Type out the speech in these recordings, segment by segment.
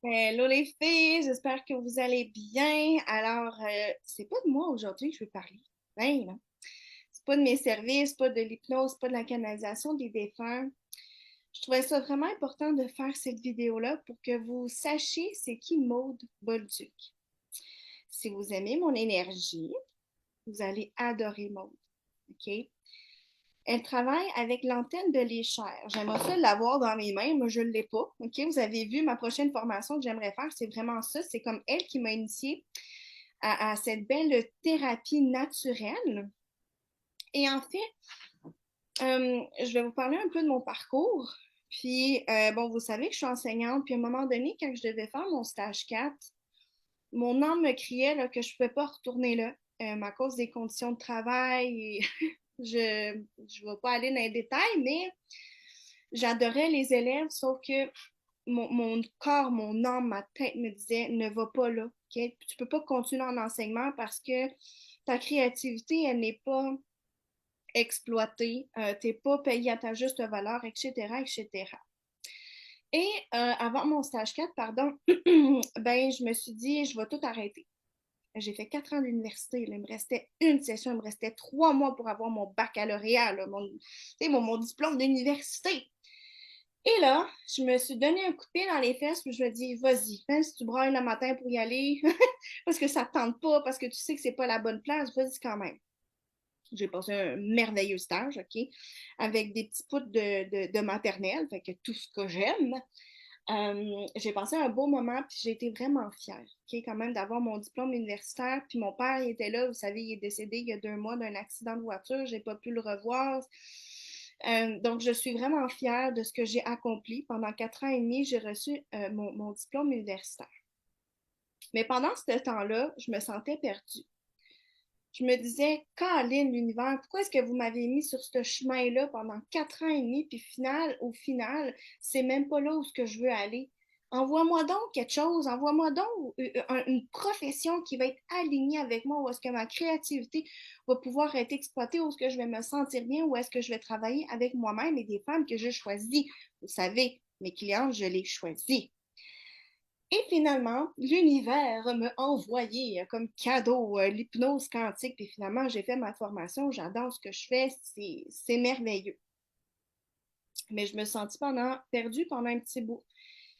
Hello les filles, j'espère que vous allez bien. Alors, c'est pas de moi aujourd'hui que je veux parler. Ben, non. C'est pas de mes services, pas de l'hypnose, pas de la canalisation des défunts. Je trouvais ça vraiment important de faire cette vidéo-là pour que vous sachiez c'est qui Maude Bolduc. Si vous aimez mon énergie, vous allez adorer Maude. OK? Elle travaille avec l'antenne de l'échelle. J'aimerais ça l'avoir dans mes mains. Moi, je ne l'ai pas. OK? Vous avez vu ma prochaine formation que j'aimerais faire, c'est vraiment ça. C'est comme elle qui m'a initiée à cette belle thérapie naturelle. Et en fait, je vais vous parler un peu de mon parcours. Puis, bon, vous savez que je suis enseignante. Puis, à un moment donné, quand je devais faire mon stage 4, mon âme me criait là, que je ne pouvais pas retourner là à cause des conditions de travail. Je ne vais pas aller dans les détails, mais j'adorais les élèves, sauf que mon corps, mon âme, ma tête me disait ne va pas là. Okay? Tu ne peux pas continuer en enseignement parce que ta créativité, elle n'est pas exploitée, tu n'es pas payé à ta juste valeur, etc., etc. Et avant mon stage 4, pardon, ben, je me suis dit, je vais tout arrêter. J'ai fait 4 ans d'université. Il me restait une session, il me restait 3 mois pour avoir mon baccalauréat, là, mon diplôme d'université. Et là, je me suis donné un coup de pied dans les fesses, puis je me dis, vas-y, même si tu brailles le matin pour y aller, parce que ça ne te tente pas, parce que tu sais que c'est pas la bonne place, vas-y quand même. J'ai passé un merveilleux stage, OK, avec des petits poutres de maternelle, fait que tout ce que j'aime. J'ai passé un beau moment, puis j'ai été vraiment fière, OK, quand même, d'avoir mon diplôme universitaire. Puis mon père il était là, vous savez, il est décédé il y a 2 mois d'un accident de voiture, j'ai pas pu le revoir. Donc, je suis vraiment fière de ce que j'ai accompli. Pendant 4 ans et demi, j'ai reçu mon diplôme universitaire. Mais pendant ce temps-là, je me sentais perdue. Je me disais, Caroline, l'univers, pourquoi est-ce que vous m'avez mis sur ce chemin-là pendant 4 ans et demi, puis au final, c'est même pas là où ce que je veux aller. Envoie-moi donc quelque chose, envoie-moi donc une profession qui va être alignée avec moi, où est-ce que ma créativité va pouvoir être exploitée, où est-ce que je vais me sentir bien, où est-ce que je vais travailler avec moi-même et des femmes que je choisis. Vous savez, mes clientes, je les choisis. Et finalement, l'univers m'a envoyé comme cadeau l'hypnose quantique. Puis finalement, j'ai fait ma formation. J'adore ce que je fais. C'est merveilleux. Mais je me sentis perdue pendant un petit bout.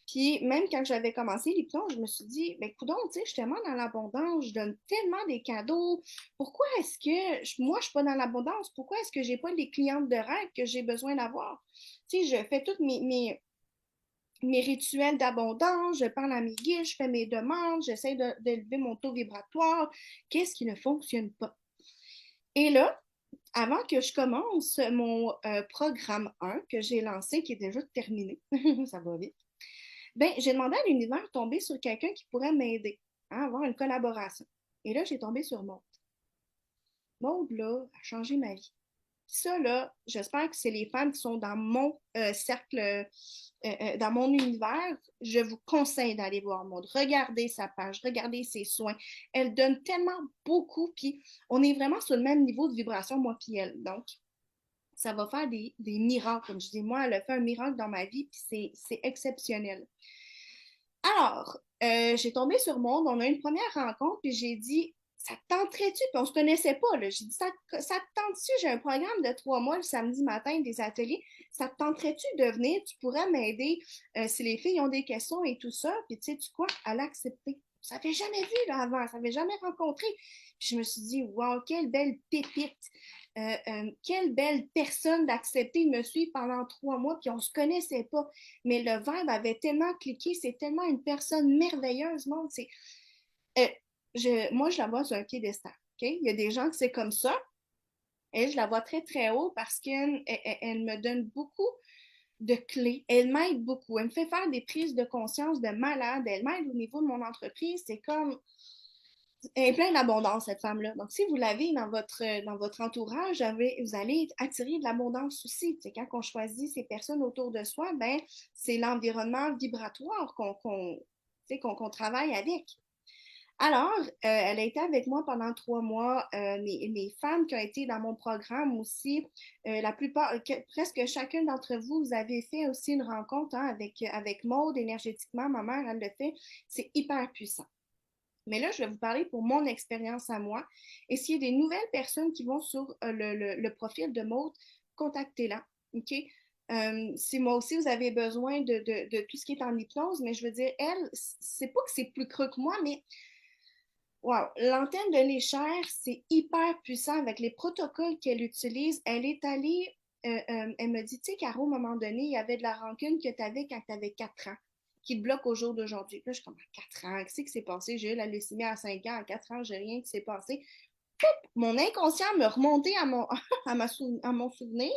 Puis même quand j'avais commencé l'hypnose, je me suis dit, ben coudonc, tu sais, je suis tellement dans l'abondance, je donne tellement des cadeaux. Pourquoi est-ce que moi, je suis pas dans l'abondance? Pourquoi est-ce que j'ai pas les clientes de rêve que j'ai besoin d'avoir? Tu sais, je fais toutes mes rituels d'abondance, je parle à mes guides, je fais mes demandes, j'essaie d'élever mon taux vibratoire. Qu'est-ce qui ne fonctionne pas? Et là, avant que je commence mon programme 1 que j'ai lancé, qui est déjà terminé, ça va vite, ben, j'ai demandé à l'univers de tomber sur quelqu'un qui pourrait m'aider à avoir une collaboration. Et là, j'ai tombé sur Maude. Maude, là, a changé ma vie. Ça, là, j'espère que c'est les femmes qui sont dans mon cercle, dans mon univers. Je vous conseille d'aller voir Maud. Regardez sa page, regardez ses soins. Elle donne tellement beaucoup, puis on est vraiment sur le même niveau de vibration, moi puis elle. Donc, ça va faire des miracles. Comme je dis, moi, elle a fait un miracle dans ma vie, puis c'est exceptionnel. Alors, j'ai tombé sur Monde, on a eu une première rencontre, puis j'ai dit, ça te tenterait-tu? Puis on se connaissait pas, là. J'ai dit, ça te tente-tu? J'ai un programme de 3 mois le samedi matin, des ateliers. Ça te tenterait-tu de venir? Tu pourrais m'aider si les filles ont des questions et tout ça. Puis tu sais, tu quoi? Elle a accepté. Ça n'avait jamais vu là, avant, ça n'avait jamais rencontré. Puis je me suis dit, wow, quelle belle pépite. Quelle belle personne d'accepter de me suivre pendant 3 mois, puis on se connaissait pas. Mais le vibe avait tellement cliqué, c'est tellement une personne merveilleuse, monde. Euh, moi, je la vois sur un piédestal. Okay? Il y a des gens que c'est comme ça. Elle, je la vois très, très haut parce qu'elle me donne beaucoup de clés. Elle m'aide beaucoup. Elle me fait faire des prises de conscience de malade. Elle m'aide au niveau de mon entreprise. C'est comme elle est pleine d'abondance, cette femme-là. Donc, si vous l'avez dans votre entourage, vous allez attirer de l'abondance aussi. C'est quand on choisit ces personnes autour de soi, ben, c'est l'environnement vibratoire qu'on travaille avec. Alors, elle a été avec moi pendant 3 mois. Les femmes qui ont été dans mon programme aussi, la plupart, presque chacun d'entre vous, vous avez fait aussi une rencontre hein, avec Maude énergétiquement. Ma mère, elle le fait. C'est hyper puissant. Mais là, je vais vous parler pour mon expérience à moi. Et s'il y a des nouvelles personnes qui vont sur le profil de Maude, contactez-la. OK? Si moi aussi vous avez besoin de tout ce qui est en hypnose, mais je veux dire, elle, c'est pas que c'est plus creux que moi, mais wow, l'antenne de l'échelle, c'est hyper puissant avec les protocoles qu'elle utilise. Elle est allée, elle me dit, tu sais, Caro, à un moment donné, il y avait de la rancune que tu avais quand tu avais 4 ans, qui te bloque au jour d'aujourd'hui. Puis là, je suis comme, 4 ans, qu'est-ce qui s'est passé? J'ai eu la leucémie à 5 ans, à 4 ans, j'ai rien qui s'est passé. Mon inconscient me remontait à à mon souvenir,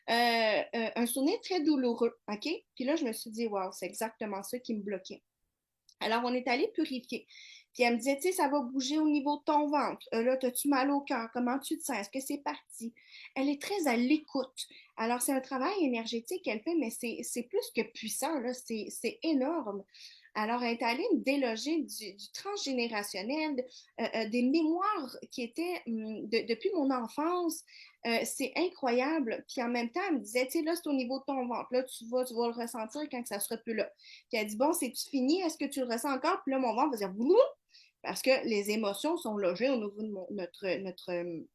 un souvenir très douloureux, OK? Puis là, je me suis dit, wow, c'est exactement ça qui me bloquait. Alors, on est allé purifier. Puis elle me disait, tu sais, ça va bouger au niveau de ton ventre. Là, as-tu mal au cœur? Comment tu te sens? Est-ce que c'est parti? Elle est très à l'écoute. Alors, c'est un travail énergétique qu'elle fait, mais c'est plus que puissant, là. C'est énorme. Alors, elle est allée me déloger du transgénérationnel, des mémoires qui étaient depuis mon enfance. C'est incroyable. Puis en même temps, elle me disait, tu sais, là, c'est au niveau de ton ventre. Là, tu vas le ressentir quand ça sera plus là. Puis elle dit, bon, c'est-tu fini? Est-ce que tu le ressens encore? Puis là, mon ventre va dire, boum! Parce que les émotions sont logées au niveau de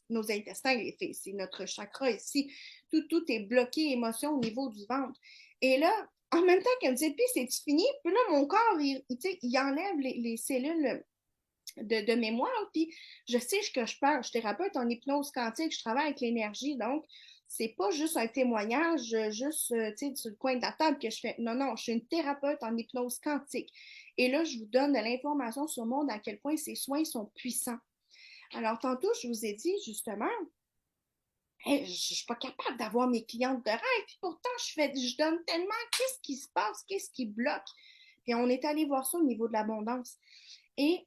nos intestins, c'est notre chakra ici. Tout est bloqué, émotion au niveau du ventre. Et là, en même temps qu'elle me dit, puis c'est-tu fini? Puis là, mon corps, il enlève les cellules de mémoire. Puis je sais que je parle, je suis thérapeute en hypnose quantique, je travaille avec l'énergie. Donc, c'est pas juste un témoignage, juste sur le coin de la table que je fais. Non, non, je suis une thérapeute en hypnose quantique. Et là, je vous donne de l'information sur le monde à quel point ces soins sont puissants. Alors, tantôt, je vous ai dit justement, hey, je ne suis pas capable d'avoir mes clientes de rêve. Puis pourtant, je donne tellement qu'est-ce qui se passe, qu'est-ce qui bloque. Puis on est allé voir ça au niveau de l'abondance. Et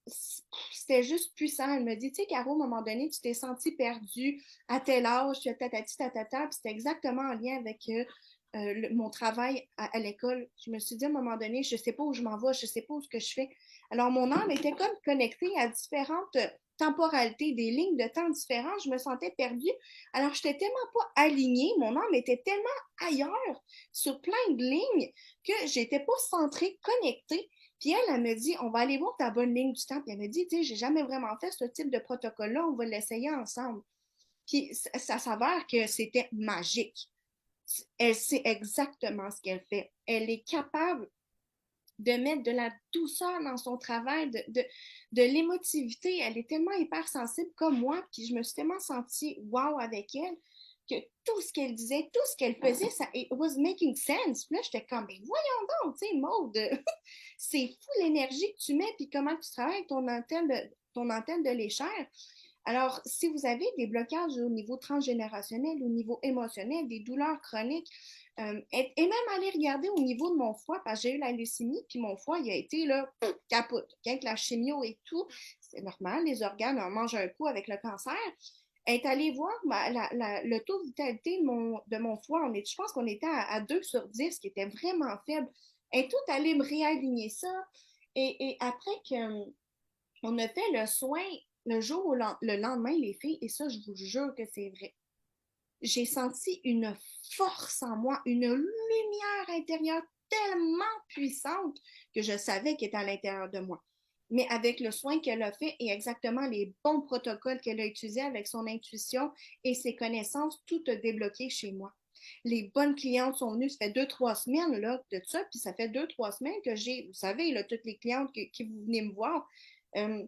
c'était juste puissant. Elle me dit, tu sais, Caro, à un moment donné, tu t'es sentie perdue à tel âge, tu as tatati, tatata, puis c'était exactement en lien avec mon travail à l'école. Je me suis dit, à un moment donné, je ne sais pas où je m'en vais, je ne sais pas où ce que je fais. Alors, mon âme était comme connectée à différentes temporalités, des lignes de temps différentes. Je me sentais perdue. Alors, je n'étais tellement pas alignée. Mon âme était tellement ailleurs, sur plein de lignes, que je n'étais pas centrée, connectée. Puis elle me dit, on va aller voir ta bonne ligne du temps. Puis elle me dit, tu sais, j'ai jamais vraiment fait ce type de protocole-là, on va l'essayer ensemble. Puis ça s'avère que c'était magique. Elle sait exactement ce qu'elle fait. Elle est capable de mettre de la douceur dans son travail, de l'émotivité. Elle est tellement hypersensible comme moi, puis je me suis tellement sentie wow avec elle que tout ce qu'elle disait, tout ce qu'elle faisait, ça it was making sense. Puis là, j'étais comme, mais voyons donc, tu sais, Maude, c'est fou l'énergie que tu mets, puis comment tu travailles avec ton antenne de l'échelle. Alors, si vous avez des blocages au niveau transgénérationnel, au niveau émotionnel, des douleurs chroniques, et même aller regarder au niveau de mon foie, parce que j'ai eu la leucémie, puis mon foie, il a été là, capote. Avec la chimio et tout, c'est normal, les organes en mangent un coup avec le cancer. Est allée voir le taux de vitalité de mon foie. Je pense qu'on était à 2 sur 10, qui était vraiment faible. Elle est toute allée me réaligner ça. Et après qu'on a fait le soin, le jour où le lendemain, les filles, et ça, je vous jure que c'est vrai, j'ai senti une force en moi, une lumière intérieure tellement puissante que je savais qu'elle était à l'intérieur de moi. Mais avec le soin qu'elle a fait et exactement les bons protocoles qu'elle a utilisés avec son intuition et ses connaissances, tout a débloqué chez moi. Les bonnes clientes sont venues, ça fait 2, 3 semaines là, de ça, puis ça fait 2, 3 semaines que j'ai, vous savez, là, toutes les clientes qui vous venez me voir, euh,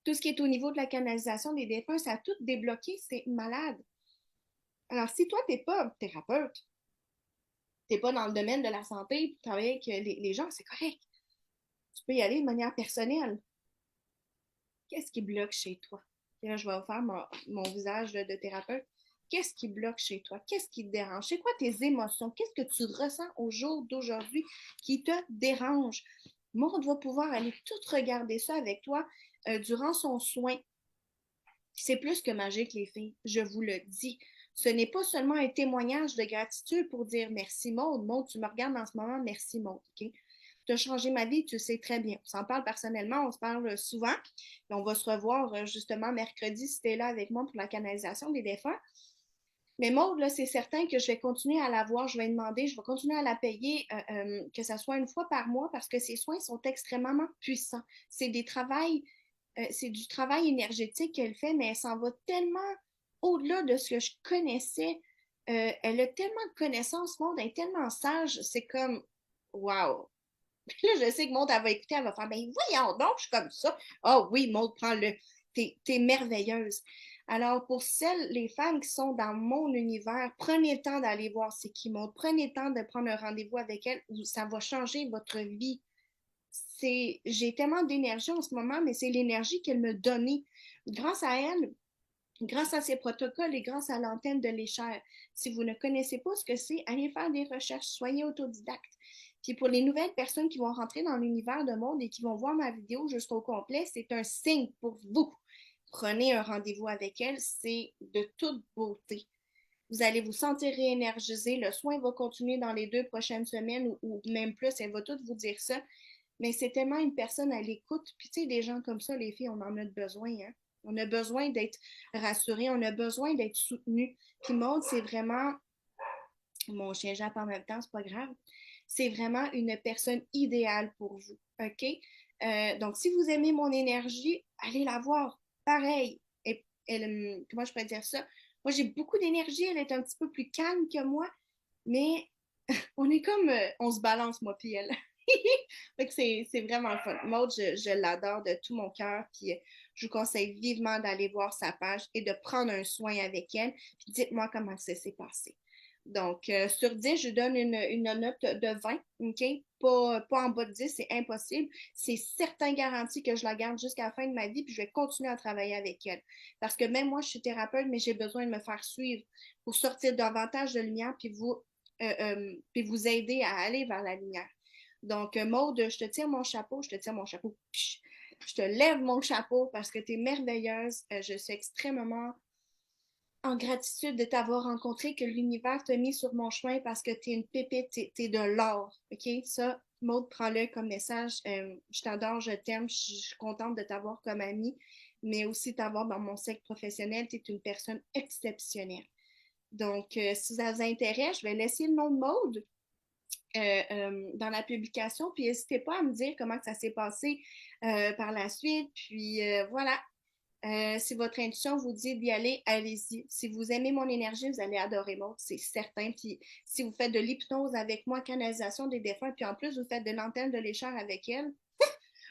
tout ce qui est au niveau de la canalisation des défunts, ça a tout débloqué, c'est malade. Alors, si toi, tu n'es pas thérapeute, tu n'es pas dans le domaine de la santé, tu travailles avec les gens, c'est correct. Tu peux y aller de manière personnelle. Qu'est-ce qui bloque chez toi? Et là, je vais faire mon visage de thérapeute. Qu'est-ce qui bloque chez toi? Qu'est-ce qui te dérange? C'est quoi tes émotions? Qu'est-ce que tu ressens au jour d'aujourd'hui qui te dérange? Maud va pouvoir aller tout regarder ça avec toi durant son soin. C'est plus que magique, les filles. Je vous le dis. Ce n'est pas seulement un témoignage de gratitude pour dire merci, Maud. Maud, tu me regardes en ce moment, merci, Maud. Okay? tu as changé ma vie, tu le sais très bien. On s'en parle personnellement, on se parle souvent. On va se revoir justement mercredi si tu es là avec moi pour la canalisation des défunts. Mais Maud, là, c'est certain que je vais continuer à la voir, je vais demander, je vais continuer à la payer, que ce soit une fois par mois, parce que ces soins sont extrêmement puissants. C'est des travails, c'est du travail énergétique qu'elle fait, mais elle s'en va tellement au-delà de ce que je connaissais. Elle a tellement de connaissances, Maud, elle est tellement sage, c'est comme, wow. Là, je sais que Maud, elle va écouter, elle va faire, ben voyons donc, je suis comme ça. Ah oh, oui, Maud, prends-le. T'es merveilleuse. Alors, pour celles, les femmes qui sont dans mon univers, prenez le temps d'aller voir c'est qui Maud. Prenez le temps de prendre un rendez-vous avec elle où ça va changer votre vie. J'ai tellement d'énergie en ce moment, mais c'est l'énergie qu'elle me donnait. Grâce à elle, grâce à ses protocoles et grâce à l'antenne de l'échelle. Si vous ne connaissez pas ce que c'est, allez faire des recherches, soyez autodidacte. Puis pour les nouvelles personnes qui vont rentrer dans l'univers de monde et qui vont voir ma vidéo jusqu'au complet, c'est un signe pour vous. Prenez un rendez-vous avec elle, c'est de toute beauté. Vous allez vous sentir réénergisé. Le soin va continuer dans les 2 prochaines semaines ou même plus. Elle va tout vous dire ça. Mais c'est tellement une personne à l'écoute. Puis tu sais, des gens comme ça, les filles, on en a besoin. Hein? On a besoin d'être rassuré, on a besoin d'être soutenu. Puis Maud, c'est vraiment, mon chien jappe en même temps, c'est pas grave. C'est vraiment une personne idéale pour vous. OK? Donc, si vous aimez mon énergie, allez la voir. Pareil. Comment je pourrais dire ça? Moi, j'ai beaucoup d'énergie. Elle est un petit peu plus calme que moi. Mais on est comme, on se balance, moi, puis elle. Fait que c'est vraiment le fun. Maud, je l'adore de tout mon cœur. Puis je vous conseille vivement d'aller voir sa page et de prendre un soin avec elle. Puis dites-moi comment ça s'est passé. Donc, sur 10, je donne une note de 20, OK? Pas en bas de 10, c'est impossible. C'est certain garanti que je la garde jusqu'à la fin de ma vie, puis je vais continuer à travailler avec elle. Parce que même moi, je suis thérapeute, mais j'ai besoin de me faire suivre pour sortir davantage de lumière, puis vous aider à aller vers la lumière. Donc, Maude, je te tire mon chapeau, je te tire mon chapeau. Je te lève mon chapeau parce que tu es merveilleuse. Je suis extrêmement en gratitude de t'avoir rencontré, que l'univers t'a mis sur mon chemin parce que tu es une pépite, tu es de l'or. OK? Ça, Maude, prends-le comme message. Je t'adore, je t'aime, je suis contente de t'avoir comme amie, mais aussi t'avoir dans mon cercle professionnel. Tu es une personne exceptionnelle. Donc, si ça vous intéresse, je vais laisser le nom de Maude dans la publication. Puis n'hésitez pas à me dire comment ça s'est passé par la suite. Puis voilà. Si votre intuition vous dit d'y aller, allez-y. Si vous aimez mon énergie, vous allez adorer Maud, c'est certain. Puis si vous faites de l'hypnose avec moi, canalisation des défunts, puis en plus vous faites de l'antenne de l'échelle avec elle,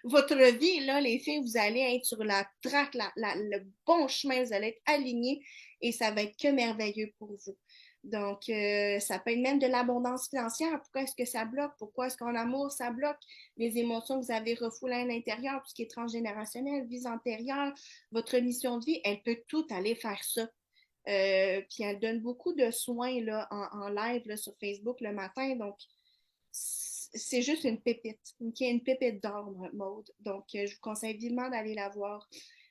votre vie, là, les filles, vous allez être sur la traque, le bon chemin, vous allez être alignés et ça va être que merveilleux pour vous. Donc, ça peut être même de l'abondance financière. Pourquoi est-ce que ça bloque? Pourquoi est-ce qu'en amour, ça bloque? Les émotions que vous avez refoulées à l'intérieur, tout ce qui est transgénérationnel, vie antérieure, votre mission de vie, elle peut tout aller faire ça. Puis elle donne beaucoup de soins là, en live là, sur Facebook le matin. Donc, c'est juste une pépite, une pépite d'or, Maude. Donc, je vous conseille vivement d'aller la voir.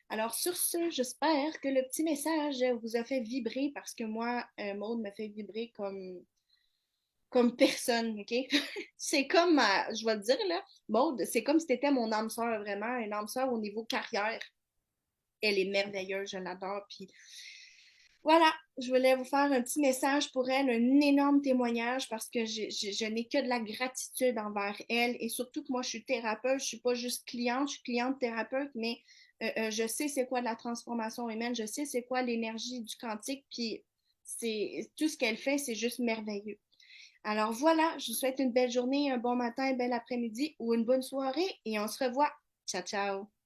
Alors, sur ce, j'espère que le petit message vous a fait vibrer parce que moi, Maude me fait vibrer comme personne, OK? C'est comme, je vais te dire, là, Maude, c'est comme si tu étais mon âme sœur, vraiment, une âme sœur au niveau carrière. Elle est merveilleuse, je l'adore. Puis voilà, je voulais vous faire un petit message pour elle, un énorme témoignage parce que je n'ai que de la gratitude envers elle et surtout que moi, je suis thérapeute, je ne suis pas juste cliente, je suis cliente thérapeute, mais je sais c'est quoi de la transformation humaine, je sais c'est quoi l'énergie du quantique, puis c'est tout ce qu'elle fait, c'est juste merveilleux. Alors voilà, je vous souhaite une belle journée, un bon matin, un bel après-midi ou une bonne soirée et on se revoit. Ciao, ciao!